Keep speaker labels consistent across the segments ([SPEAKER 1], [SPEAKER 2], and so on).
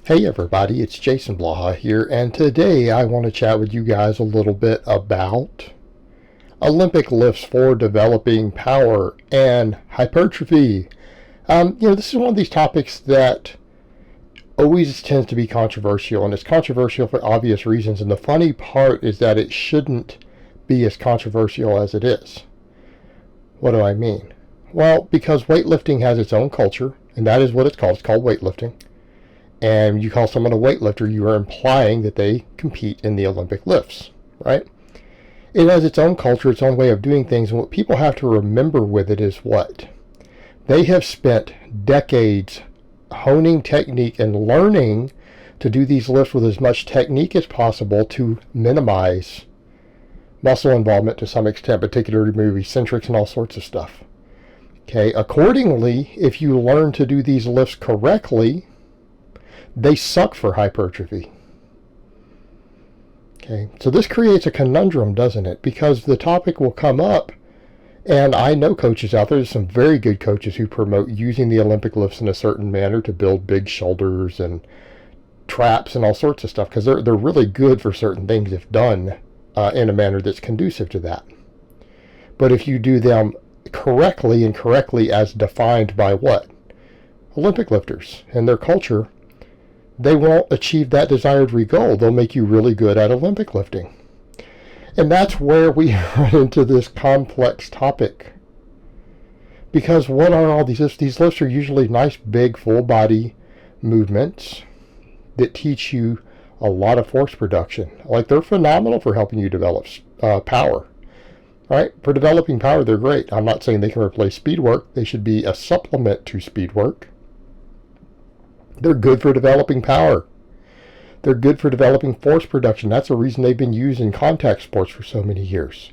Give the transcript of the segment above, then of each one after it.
[SPEAKER 1] Hey everybody, it's Jason Blaha here, and today I want to chat with you guys a little bit about Olympic lifts for developing power and hypertrophy. This is one of these topics that always tends to be controversial, and it's controversial for obvious reasons, and the funny part is that it shouldn't be as controversial as it is. What do I mean? Well, because weightlifting has its own culture, and that is what it's called. It's called weightlifting. And you call someone a weightlifter, you are implying that they compete in the Olympic lifts, right? It has its own culture, its own way of doing things, and what people have to remember with it is what? They have spent decades honing technique and learning to do these lifts with as much technique as possible to minimize muscle involvement to some extent, particularly move eccentrics and all sorts of stuff. Okay, accordingly, if you learn to do these lifts correctly, they suck for hypertrophy. Okay, so this creates a conundrum, doesn't it? Because the topic will come up, and I know coaches out there, there's some very good coaches who promote using the Olympic lifts in a certain manner to build big shoulders and traps and all sorts of stuff, because they're really good for certain things if done in a manner that's conducive to that. But if you do them correctly, and correctly as defined by what? Olympic lifters and their culture, they won't achieve that desired goal. They'll make you really good at Olympic lifting. And that's where we run into this complex topic. Because what are all these lifts? These lifts are usually nice, big, full body movements that teach you a lot of force production. Like, they're phenomenal for helping you develop power. Right? For developing power, they're great. I'm not saying they can replace speed work. They should be a supplement to speed work. They're good for developing power. They're good for developing force production. That's the reason they've been used in contact sports for so many years.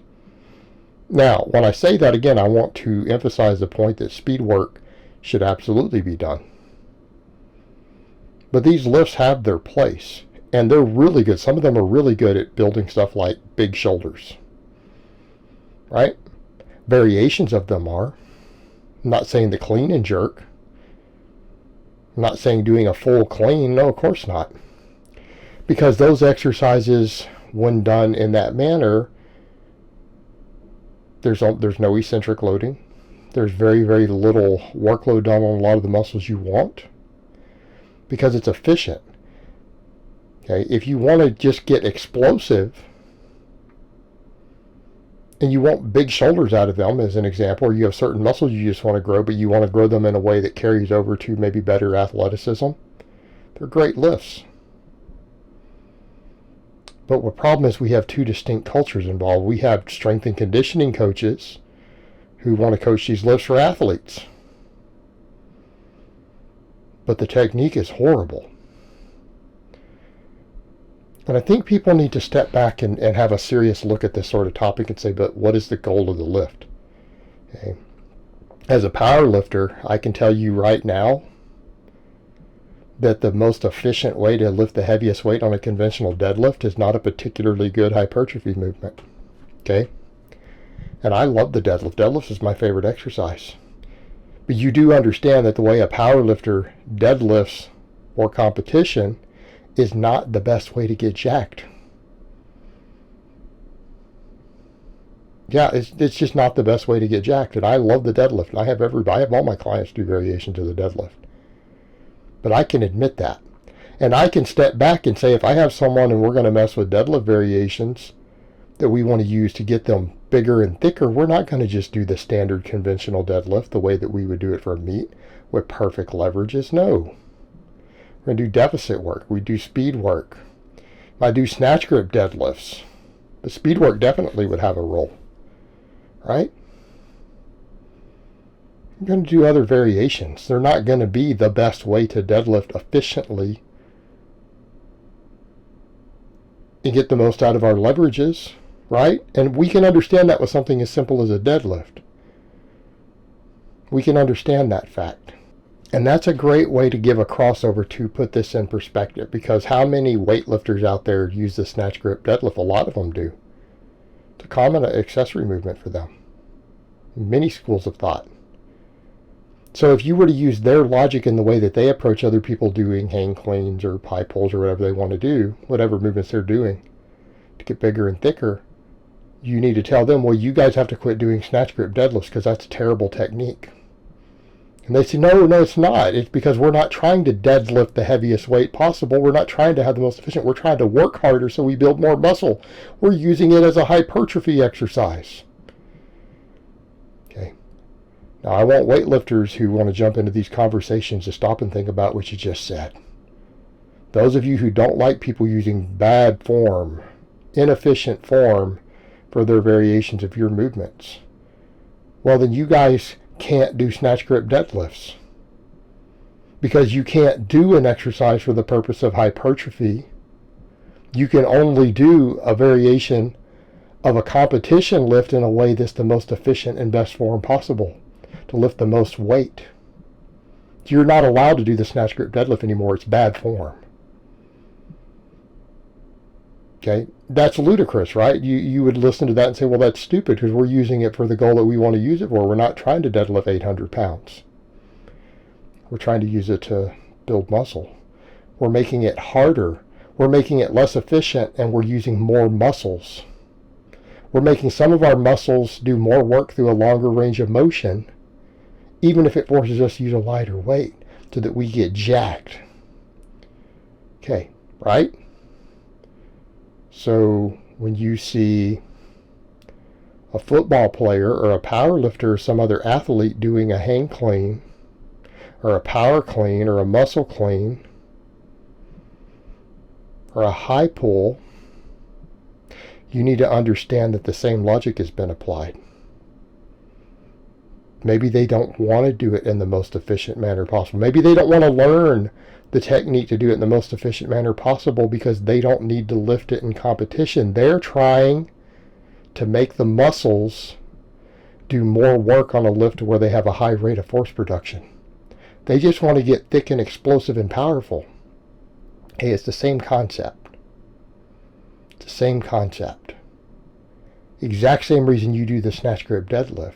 [SPEAKER 1] Now, when I say that again, I want to emphasize the point that speed work should absolutely be done. But these lifts have their place, and they're really good. Some of them are really good at building stuff like big shoulders. Right? Variations of them are. I'm not saying the clean and jerk. I'm not saying doing a full clean. No, of course not. Because those exercises, when done in that manner, there's no eccentric loading. There's very, very little workload done on a lot of the muscles you want. Because it's efficient. Okay, if you want to just get explosive, and you want big shoulders out of them, as an example, or you have certain muscles you just want to grow, but you want to grow them in a way that carries over to maybe better athleticism, they're great lifts. But the problem is we have two distinct cultures involved. We have strength and conditioning coaches who want to coach these lifts for athletes. But the technique is horrible. And I think people need to step back and have a serious look at this sort of topic and say, but what is the goal of the lift? Okay. As a power lifter, I can tell you right now that the most efficient way to lift the heaviest weight on a conventional deadlift is not a particularly good hypertrophy movement. Okay? And I love the deadlift. Deadlift is my favorite exercise. But you do understand that the way a power lifter deadlifts for competition is not the best way to get jacked. Yeah, it's just not the best way to get jacked. And I love the deadlift. I have all my clients do variations of the deadlift. But I can admit that. And I can step back and say, if I have someone and we're going to mess with deadlift variations that we want to use to get them bigger and thicker, we're not going to just do the standard conventional deadlift the way that we would do it for meat with perfect leverages. No. We're going to do deficit work. We do speed work. I do snatch grip deadlifts. But speed work definitely would have a role. Right? I'm going to do other variations. They're not going to be the best way to deadlift efficiently and get the most out of our leverages. Right? And we can understand that with something as simple as a deadlift. We can understand that fact. And that's a great way to give a crossover to put this in perspective, because how many weightlifters out there use the snatch grip deadlift? A lot of them do. It's a common accessory movement for them. Many schools of thought. So if you were to use their logic in the way that they approach other people doing hang cleans or pie pulls or whatever they want to do, whatever movements they're doing to get bigger and thicker, you need to tell them, well, you guys have to quit doing snatch grip deadlifts because that's a terrible technique. And they say, no, it's not. It's because we're not trying to deadlift the heaviest weight possible. We're not trying to have the most efficient. We're trying to work harder so we build more muscle. We're using it as a hypertrophy exercise. Okay. Now, I want weightlifters who want to jump into these conversations to stop and think about what you just said. Those of you who don't like people using bad form, inefficient form for their variations of your movements, well, then you guys can't do snatch grip deadlifts because you can't do an exercise for the purpose of hypertrophy. You can only do a variation of a competition lift in a way that's the most efficient and best form possible to lift the most weight. You're not allowed to do the snatch grip deadlift anymore. It's bad form. Okay, that's ludicrous, right? You would listen to that and say, well, that's stupid because we're using it for the goal that we want to use it for. We're not trying to deadlift 800 pounds. We're trying to use it to build muscle. We're making it harder. We're making it less efficient, and we're using more muscles. We're making some of our muscles do more work through a longer range of motion, even if it forces us to use a lighter weight so that we get jacked. Okay, right? So when you see a football player or a power lifter or some other athlete doing a hang clean or a power clean or a muscle clean or a high pull, you need to understand that the same logic has been applied. Maybe they don't want to do it in the most efficient manner possible. Maybe they don't want to learn the technique to do it in the most efficient manner possible because they don't need to lift it in competition. They're trying to make the muscles do more work on a lift where they have a high rate of force production. They just want to get thick and explosive and powerful. Hey, it's the same concept. It's the same concept. Exact same reason you do the snatch grip deadlift.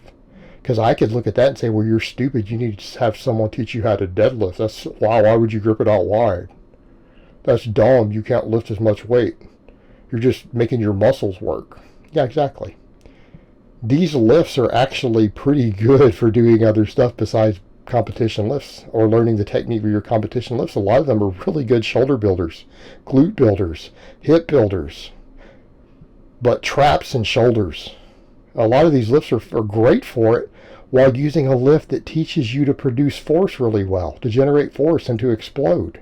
[SPEAKER 1] Because I could look at that and say, well, you're stupid. You need to have someone teach you how to deadlift. That's, wow, why would you grip it out wide? That's dumb. You can't lift as much weight. You're just making your muscles work. Yeah, exactly. These lifts are actually pretty good for doing other stuff besides competition lifts or learning the technique for your competition lifts. A lot of them are really good shoulder builders, glute builders, hip builders, but traps and shoulders. A lot of these lifts are great for it while using a lift that teaches you to produce force really well, to generate force and to explode.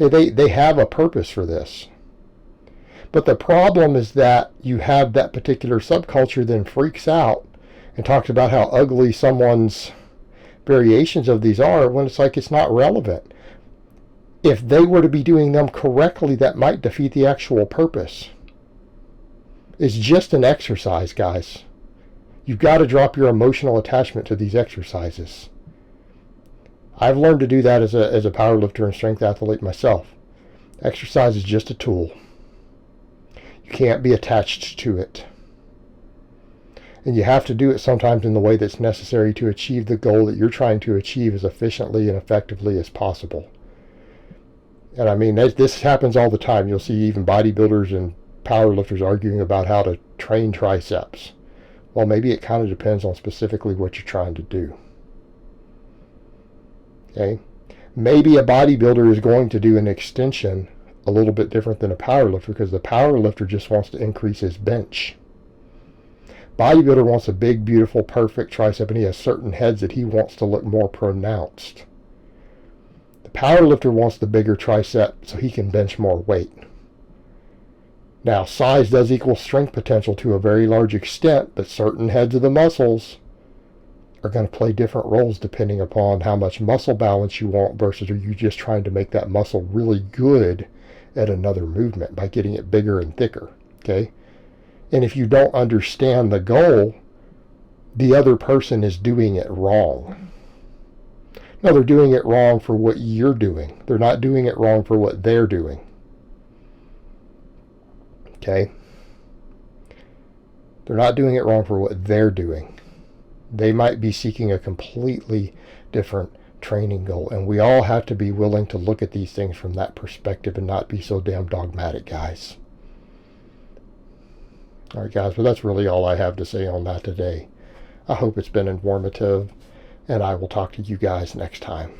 [SPEAKER 1] Okay, they have a purpose for this. But the problem is that you have that particular subculture then freaks out and talks about how ugly someone's variations of these are when it's like it's not relevant. If they were to be doing them correctly, that might defeat the actual purpose. It's just an exercise, guys. You've got to drop your emotional attachment to these exercises. I've learned to do that as a power lifter and strength athlete myself. Exercise is just a tool. You can't be attached to it. And you have to do it sometimes in the way that's necessary to achieve the goal that you're trying to achieve as efficiently and effectively as possible. And I mean, this happens all the time. You'll see even bodybuilders and power lifters arguing about how to train triceps. Well, maybe it kind of depends on specifically what you're trying to do. Okay? Maybe a bodybuilder is going to do an extension a little bit different than a power lifter because the power lifter just wants to increase his bench. Bodybuilder wants a big, beautiful, perfect tricep, and he has certain heads that he wants to look more pronounced. The power lifter wants the bigger tricep so he can bench more weight. Now, size does equal strength potential to a very large extent, but certain heads of the muscles are going to play different roles depending upon how much muscle balance you want versus are you just trying to make that muscle really good at another movement by getting it bigger and thicker, okay? And if you don't understand the goal, the other person is doing it wrong. No, they're doing it wrong for what you're doing. They're not doing it wrong for what they're doing. Okay? They're not doing it wrong for what they're doing. They might be seeking a completely different training goal. And we all have to be willing to look at these things from that perspective and not be so damn dogmatic, guys. All right, guys, well, that's really all I have to say on that today. I hope it's been informative, and I will talk to you guys next time.